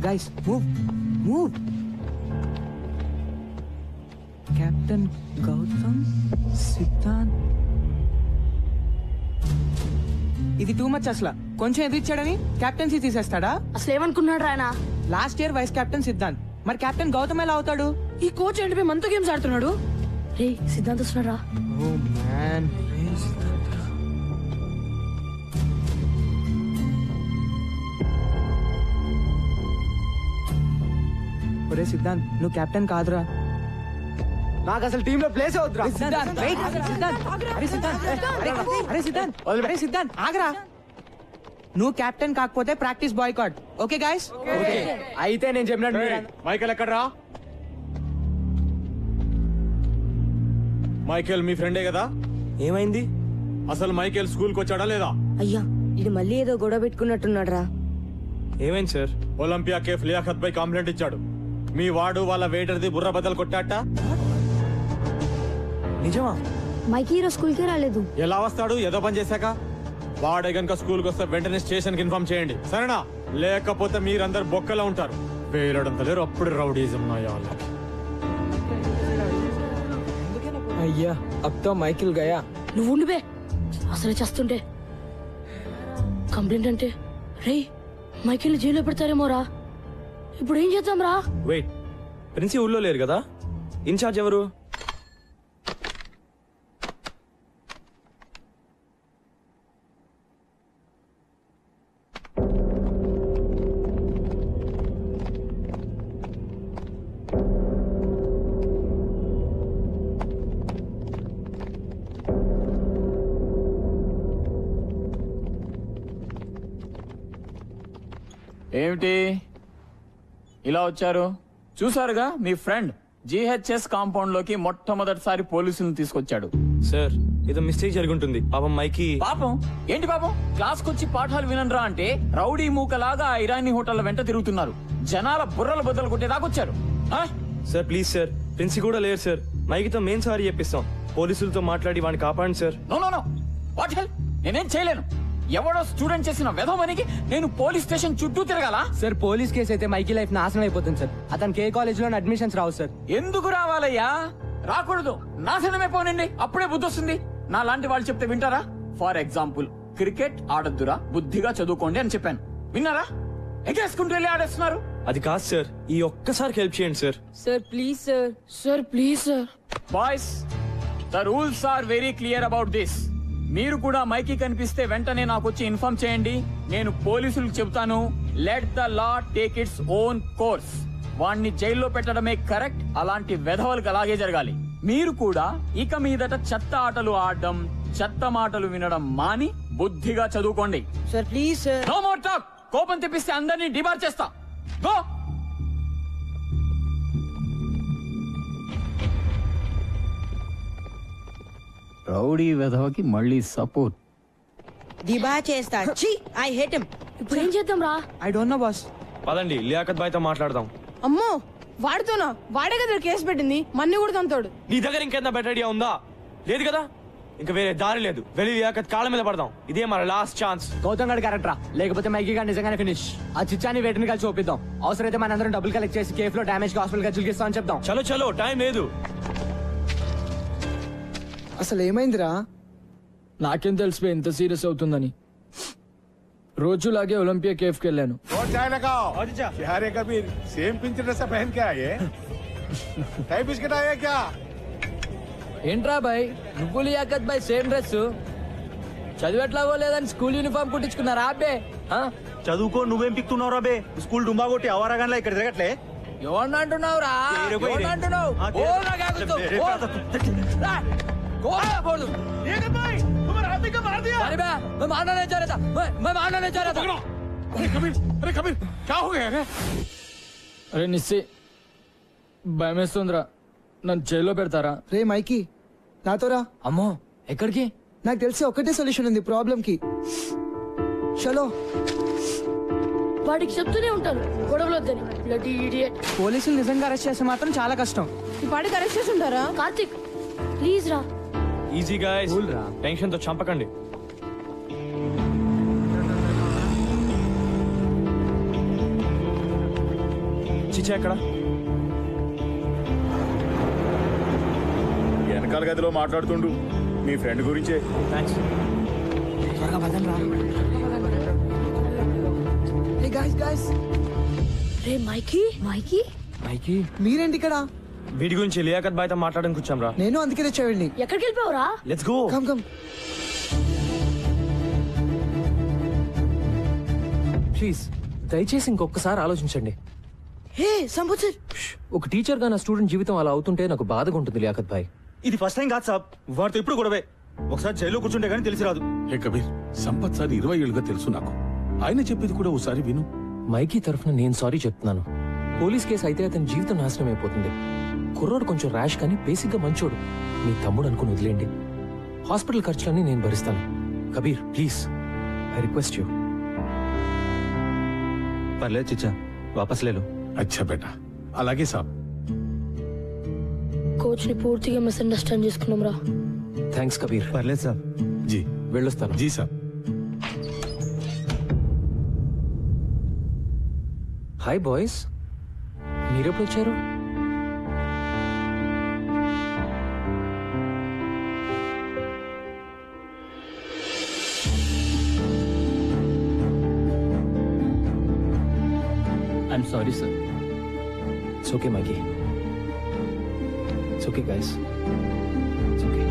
Guys move. Captain Gautam Siddhant. ఇది too much అసలు. కొంచెం ఎదిరిచ్చాడని కెప్టెన్సీ తీసేస్తాడా? అసలు ఏమనుకున్నాడు ఆయన? Last year vice captain Siddhant, మరి కెప్టెన్ గౌతమ్ ఎలా అవుతాడు? ఈ కోచ్ ఏంటి మనతో గేమ్స్ ఆడుతున్నాడు? రే సిద్ధాంత్ వస్తున్నాడా? Oh man. ఒరే సిద్ధాంత్, నువ్వు కెప్టెన్ కాదురా. నాకు అసలు టీమ్ లో ప్లేస్ అవుతురా. అరే సిద్ధాంత్ ఆగరా. నువ్వు కెప్టెన్ కాకపోతే ప్రాక్టీస్ బాయ్కాట్. Okay guys? అయితే నేను చెప్పినట్టు మైకేల్ ఎక్కడ్రా? మైకేల్ మీ ఫ్రెండే కదా? ఏమైంది? అసలు మైకేల్ స్కూల్ కి వచ్చాడా లేదా? అయ్యా ఇది మళ్ళీ ఏదో గొడవ పెట్టుకున్నట్టున్నాడు రా. ఏమైంది సార్? ఒలింపియా కేఫ్ లియాఖత్ పై కంప్లైంట్ ఇచ్చాడు. మీ వాడు వాళ్ళ వెయిటర్ది బుర్ర బద్దలు కొట్టాట. నిజమా? మైకి ఈరోజు స్కూల్ కి రాలేదు. ఎలా వస్తాడు? ఏదో పని చేశాక. వాడే గనుక స్కూల్ కి వస్తే వెంటనే స్టేషన్ కి ఇన్ఫార్మ్ చేయండి, సరేనా? లేకపోతే మీరందరు బొక్కలా ఉంటారు. వేలడంత లేరు, అప్పుడు రౌడీజం నాయ. అయ్యా అబ్తో మైకిల్ గయా. నువ్వు ఉండిపే, అసలే చేస్తుంటే కంప్లైంట్ అంటే రే మైకిల్ జైల్లో పెడతారేమోరా. ఇప్పుడు ఏం చేద్దాం రా? వెయిట్, ప్రిన్సి ఊళ్ళో లేరు కదా? ఇన్ఛార్జ్ ఎవరు? ఏమిటి ఇలా వచ్చారు? చూసారుగా మీ ఫ్రెండ్ జిహెచ్ఎస్ కాంపౌండ్ లోకి మొట్టమొదటిసారి పోలీసులను తీసుకొచ్చాడు. సార్ ఏదో మిస్టేక్ జరుగుంటుంది. పాపం మైకి. పాపం ఏంటి పాపం? క్లాస్ కొచ్చి పాఠాలు వినరా అంటే రౌడీ మూకలాగా ఆ ఇరానీ హోటళ్ల వెంట తిరుగుతున్నారు. జనాల బుర్రలు బద్దలు కొట్టేదాకొచ్చారు. సార్ ప్లీజ్ సార్, ప్రిన్సి కూడా లేరు సార్. మైకితో మేం సారీ చెప్పిస్తాం. పోలీసులతో మాట్లాడి వాడిని కాపాడండి sir. No no no, what hell? నేనేం చేయలేను. ఎవడో స్టూడెంట్ చేసిన వెధమనికి నేను పోలీస్ స్టేషన్ చుట్టూ తిరగాల? సార్ పోలీస్ కేసు అయితే మైకి లైఫ్ నాశనం అయిపోతుంది సార్. అతనికి ఏ కాలేజ్ లో అడ్మిషన్స్ రావు సార్. ఎందుకు రావాలయ్యా? రాకూడదు, నాశనమే పోనండి, అప్పుడే బుద్ధి వస్తుంది. నా లాంటి వాళ్ళు చెప్తే వింటారా? ఫర్ ఎగ్జాంపుల్, క్రికెట్ ఆడొద్దురా, బుద్ధిగా చదువుకోండి అని చెప్పాను. విన్నారా? ఎగేసుకుంటూ వెళ్ళి ఆడేస్తున్నారు. అది కాదు సార్, ఈ ఒక్కసారికి హెల్ప్ చేయండి sir. Sir please sir. Sir please sir. Boys, the rules are very clear about this. మీరు కూడా మైకి కనిపిస్తే వెంటనే నాకు వచ్చి ఇన్ఫార్మ్ చేయండి. నేను పోలీసులకు చెబుతాను. Let the law take its own course. వాణ్ణి జైల్లో పెట్టడమే కరెక్ట్. అలాంటి వెధవలకు అలాగే జరగాలి. మీరు కూడా ఇక మీదట చెత్త ఆటలు ఆడడం, చెత్త మాటలు వినడం మాని బుద్ధిగా చదువుకోండి. Sir please sir. No more talk. కోపం తెప్పిస్తే అందరినీ డిబార్ చేస్తా. గో. రౌడీ వెధవకి మళ్ళీ సపోర్ట్. దిబా చేస్తా. ఛీ, ఐ హేట్ హిమ్. ఇప్పుడు ఏం చేద్దాం రా? I don't know boss. పదండి లియాఖత్ బాయ్ తో మాట్లాడదాం. అమ్మో, వాడితోనా? వాడే కదా కేసు పెట్టింది, మన్ని కూడా తంతాడు. నీ దగ్గర ఇంకేంత బెటర్ ఐడియా ఉందా? లేదు కదా? ఇంకా వేరే దారి లేదు. వెళ్ళి లియాఖత్ కాళ్ళ మీద పడదాం. ఇదే మన లాస్ట్ ఛాన్స్. గౌతమ్ గడ్ కరెక్ట్ రా, లేకపోతే మైకి గారు నిజంగానే ఫినిష్. ఆ చిచ్చాని వేటిని కలిసి ఒప్పిద్దాం. అవసరమైతే మనందరం డబ్బులు కలెక్ట్ చేసి కేఫ్ లో డామేజ్ హాస్పిటల్ ఖర్చులు ఇస్తామని చెప్దాం. చలో చలో, టైం లేదు. అసలు ఏమైందిరా? నాకేం తెలిసిపోయి ఇంత సీరియస్ అవుతుందని. రోజులాగే ఒలింపియా కేఫ్ కి వెళ్ళాను. ఏంట్రా బాయ్, నువ్వు లియాఖత్ బాయ్ సేమ్ డ్రెస్. చదివేట్లాగో లేదని స్కూల్ యూనిఫామ్ కుట్టించుకున్నారా అబ్బే? చదువుకో, నువ్వేం పిక్తున్నావురా బే? స్కూల్ డుంబా కొట్టి అవరాగానే ఇక్కడ తిరగట్లే. ఎవరిని అంటున్నావురా? ఎవరిని అంటున్నావు? అరే నిస్సి, భయమేస్తుందిరా. నన్ను జైల్లో పెడతారా? రే మైకి, నాతో రా. అమ్మో, ఎక్కడికి? నాకు తెలిసి ఒకటే సొల్యూషన్ ఉంది ప్రాబ్లం కి. చలో. వాడికి చెప్తూనే ఉంటాను గొడవలు వద్దని. Bloody idiot. పోలీసులు నిజంగా అరెస్ట్ చేస్తే మాత్రం చాలా కష్టం. ఈ పాటికి అరెస్ట్ చేసి ఉంటారా? కార్తిక్ ప్లీజ్ రా. ఈజీ గాయ్స్, టెన్షన్ తో చంపకండి. చిచ్చా ఎక్కడ? వెనకాల గదిలో మాట్లాడుతుండు మీ ఫ్రెండ్ గురించే. థ్యాంక్స్. రే మైకీ మైకీ మైకి మీరేంటి ఇక్కడ? వీడి గురించి లియాకత్ బాయ్తో మాట్లాడడానికి వచ్చాం రా. నేను అందుకే తెచ్చావండి. ఎక్కడికి వెళ్ళిపోవరా? Let's go. Come come. Please దయచేసి ఇంకొకసారి ఆలోచించండి. హే సంబుచర్, ఒక టీచర్ గా నా స్టూడెంట్ జీవితం అలా అవుతుంటే నాకు బాధగా ఉంటుంది లియాకత్ భాయ్. ఇది ఫస్ట్ టైం కాదు సాబ్, వాడితో ఇప్పుడు గొడవే. ఒకసారి జైల్లో కూర్చుంటే గానీ తెలిసి రాదు. హే కబీర్, సంపత్ సార్ 20 ఏళ్ళుగా తెలుసు నాకు. ఆయన చెప్పేది కూడా ఒకసారి విను. మైకీ తరఫున నేను సారీ చెప్తున్నాను. పోలీస్ కేసు అయితే అతని జీవితం నాశనం అయిపోతుంది. కుర్రోడు కొంచెం ర్యాష్ కానీ బేసిక్ గా మంచోడు. మీ తమ్ముడు అనుకుని వదిలేండి. హాస్పిటల్ ఖర్చులన్నీ నేను భరిస్తాను. Kabir please, I request you. పర్లేదు చిచ్చా, వాపస్ లేలు. అచ్చా బేటా, అలాగే సాబ్. కోచ్ ని పూర్తిగా మిస్అండర్స్టాండ్ చేసుకున్నాం రా. థ్యాంక్స్ కబీర్. పర్లేదు సాబ్. జీ వెళ్ళొస్తాను. జీ సాబ్. హాయ్ బాయ్స్, మీరెప్పుడు వచ్చారు? I'm sorry sir. It's okay Mikey, it's okay guys, it's okay.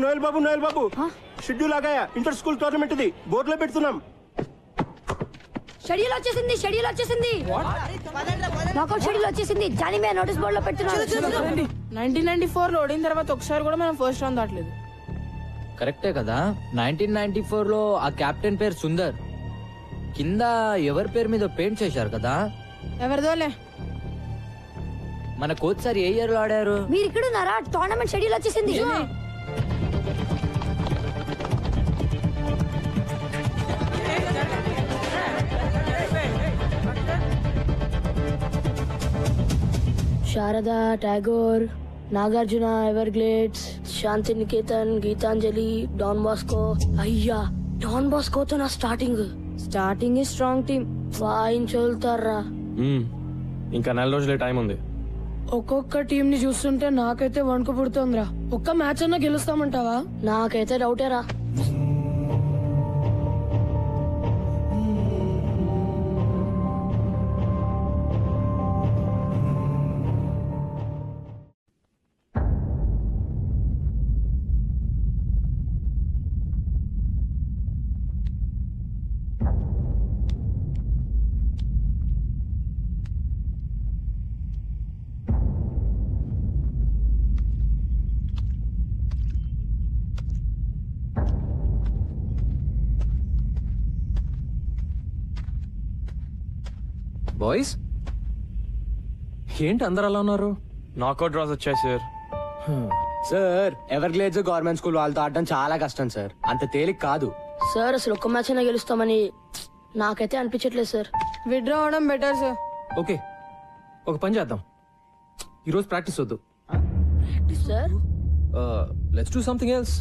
Noel బాబు షెడ్యూల్ ఆగాయా? ఇంటర్ స్కూల్ టోర్నమెంట్ ఇది, బోర్డులో పెడుతున్నాం. షెడ్యూల్ వచ్చేసింది. నాకౌట్ షెడ్యూల్ వచ్చేసింది. జానీ మే నోటీస్ బోర్డు లో పెడుతున్నాను. 1994 లో ఓడిన తర్వాత ఒకసారి కూడా మనం ఫస్ట్ రౌండ్ దాటలేదు. కరెక్టే కదా. 1994 లో ఆ కెప్టెన్ పేరు సుందర్. కింద ఎవరి పేరు మీద పెయింట్ చేశారు కదా. ఎవరిదోలే. మన కోచ్ సార్ ఏ ఇయర్ లో ఆడారు? మీరు ఇక్కడ ఉన్నారా? టోర్నమెంట్ షెడ్యూల్ వచ్చేసింది. శారదా, టాగోర్, నాగార్జున, ఎవర్గ్లేడ్స్, శాంతి నికేతన్, గీతాంజలి, డాన్ బాస్కో. అయ్యా, డాన్ బాస్కోతో నా స్టార్టింగ్ స్ట్రాంగ్ టీమ్ వాయించోలుతారా. ఇంకా 4 రోజులే టైం ఉంది. ఒక్కొక్క టీం ని చూస్తుంటే నాకైతే వణుకు పుడుతోందిరా. ఒక్క మ్యాచ్ అన్నా గెలుస్తామంటావా? నాకైతే డౌటేరా. బాయ్స్ ఏంటి అందరు అలా ఉన్నారు? నాకౌట్ డ్రాస్ వచ్చాయి sir. Sir, Everglades government school వాళ్ళతో ఆడడం చాలా కష్టం సార్. అంత తేలిక కాదు సార్. అసలు ఒక్క మ్యాచ్ అయినా గెలుస్తామని నాకైతే అనిపించట్లేదు సార్. విత్డ్రా అవడం బెటర్ సార్. ఓకే, ఒక పని చేద్దాం. ఈరోజు ప్రాక్టీస్ వద్దు. Sir let's do something else.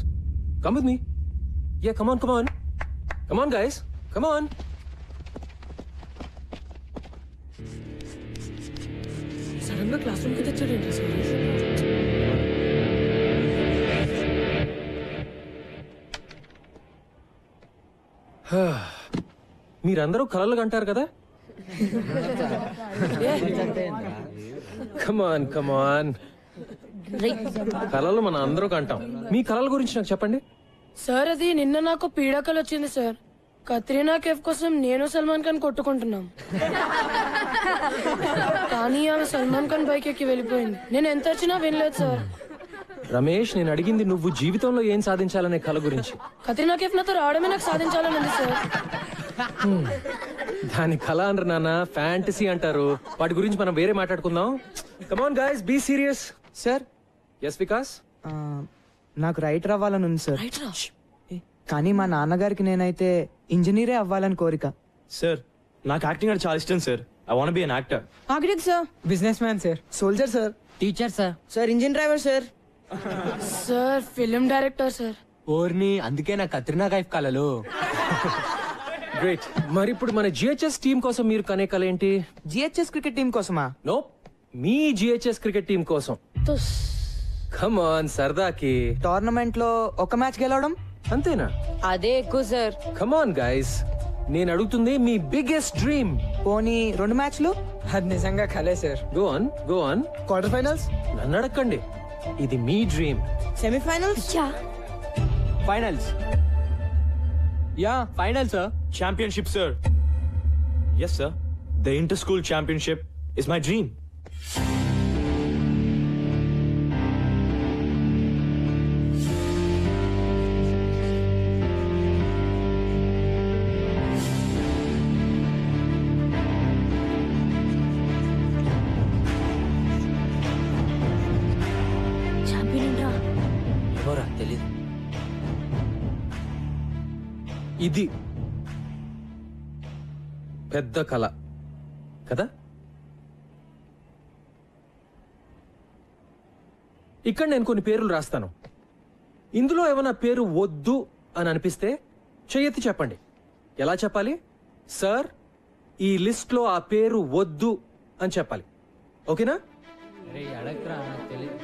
Come with me. Yeah, come on guys, come on. Sudden గా క్లాస్ రూమ్ కి తెచ్చాడేంటి సార్? మీరందరూ కలలు కంటారు కదా. కమాన్ కలలు మన అందరూ కంటాం. మీ కలల గురించి నాకు చెప్పండి. సార్, అది నిన్న నాకు పీడాకలు వచ్చింది సార్. కత్రీనా కేఫ్ కోసం నేను సల్మాన్ ఖాన్ కొట్టుకుంటున్నాం. కానీ ఆమె సల్మాన్ ఖాన్ బైక్ ఎక్కి వెళ్ళిపోయింది. నేను ఎంత వచ్చినా వినలేదు సార్. రమేష్, నేను అడిగింది నువ్వు జీవితంలో ఏం సాధించాలనే కల గురించి. కత్రీనా కేఫ్ నాతో రావడమే నాకు సాధించాలని ఉంది సార్. దాని కళ అంటారు నాన్న, ఫ్యాంటసీ అంటారు. వాటి గురించి మనం వేరే మాట్లాడుకుందాం. Come on guys, be serious. Sir, yes Vikas. నాకు రైటర్ అవ్వాలని ఉంది సార్, కానీ మా నాన్నగారికి నేనైతే ఇంజనీరే అవ్వాలని కోరిక. సార్ నాకు యాక్టింగ్ అంటే చాలా ఇష్టం sir. I want be an actor. Architect sir. Business man sir. Soldier sir. Teacher sir. Sir engine driver sir. Sir film director sir. ఓర్ని అందుకే నా కత్రినా కైఫ్ కలలు. గ్రేట్. మరి ఇప్పుడు మన జిహెచ్ఎస్ టీం కోసం మీరు కనే కల ఏంటి? జిహెచ్ఎస్ క్రికెట్ టీం కోసమా? నో, మీ జిహెచ్ఎస్ క్రికెట్ టీం కోసం. కమ్ ఆన్, సరదాకి. టోర్నమెంట్ లో ఒక మ్యాచ్ గెలవడం అంతేనా? అదే ఎక్కువ సార్. కమ్ ఆన్ గైస్, నేను అడుగుతుంది మీ బిగ్గెస్ట్ డ్రీమ్. పోనీ 2 మ్యాచ్లు? అది నిజంగా కలే sir. Go on, go on. Quarter finals? నన్ను అడగండి, ఇది మీ dream. Semifinals? Finals. Yeah final sir. Championship, sir. Yes, sir. The inter-school championship is my dream. తెలీదు. ఇది పెద్ద కళ కదా? ఇక్కడ నేను కొన్ని పేర్లు రాస్తాను. ఇందులో ఏమైనా పేరు వద్దు అని అనిపిస్తే చెయ్యెత్తి చెప్పండి. ఎలా చెప్పాలి? సార్, ఈ లిస్ట్ లో ఆ పేరు వద్దు అని చెప్పాలి. ఓకేనా? అడగరా, తెలీదు.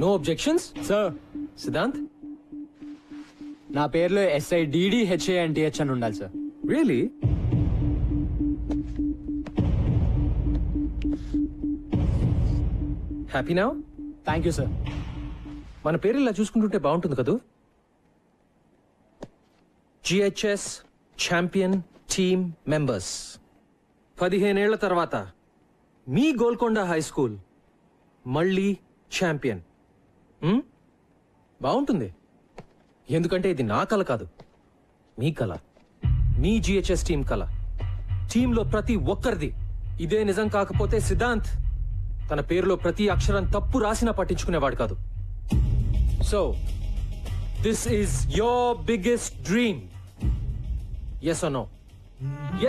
No objections sir. సిద్ధాంత్, నా పేరులో SIDDHANTH అని ఉండాలి sir. Really? Happy now? Thank you sir. మన పేరు ఇలా చూసుకుంటుంటే బాగుంటుంది కదూ? GHS champion team members. 15 ఏళ్ల తర్వాత మీ గోల్కొండ హై స్కూల్ మళ్ళీ ఛాంపియన్. బాగుంటుంది, ఎందుకంటే ఇది నా కల కాదు, మీ కల, మీ జిహెచ్ఎస్ టీం కల. టీంలో ప్రతి ఒక్కరిది. ఇదే నిజం కాకపోతే సిద్ధాంత్ తన పేరులో ప్రతి అక్షరం తప్పు రాసినా పట్టించుకునేవాడు కాదు. So this is your biggest dream. Yes or no?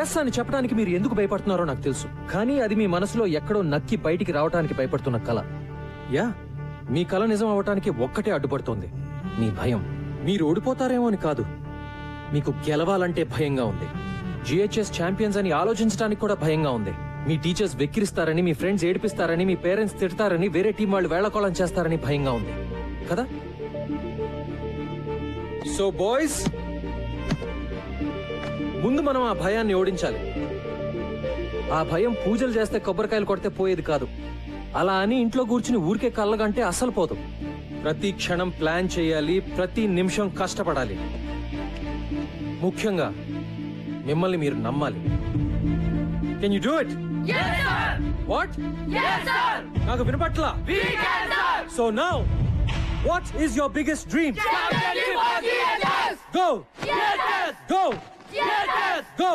Yes అని చెప్పడానికి మీరు ఎందుకు భయపడుతున్నారో నాకు తెలుసు, కానీ అది మీ మనసులో ఎక్కడో నక్కి బయటికి రావడానికి భయపడుతున్న కల. యా, మీ కల నిజం అవటానికి ఒక్కటే అడ్డుపడుతోంది, మీ భయం. మీరు ఓడిపోతారేమో అని కాదు, మీకు గెలవాలంటే భయంగా ఉంది. జిహెచ్ఎస్ ఛాంపియన్స్ అని ఆలోచించడానికి కూడా భయంగా ఉంది. మీ టీచర్స్ వెక్కిరిస్తారని, మీ ఫ్రెండ్స్ ఏడిపిస్తారని, మీ పేరెంట్స్ తిడతారని, వేరే టీం వాళ్ళు వేళకోళం చేస్తారని భయంగా ఉంది కదా? సో బాయ్స్, ముందు మనం ఆ భయాన్ని ఓడించాలి. ఆ భయం పూజలు చేస్తే కొబ్బరికాయలు కొడితే పోయేది కాదు. అలా అని ఇంట్లో కూర్చుని ఊరికే కళ్ళగంటే అస్సలు పోదు. ప్రతి క్షణం ప్లాన్ చేయాలి, ప్రతి నిమిషం కష్టపడాలి. ముఖ్యంగా మిమ్మల్ని మీరు నమ్మాలి. Can you do it? What? నాకు వినపట్లా. So now what is your biggest dream? Go go go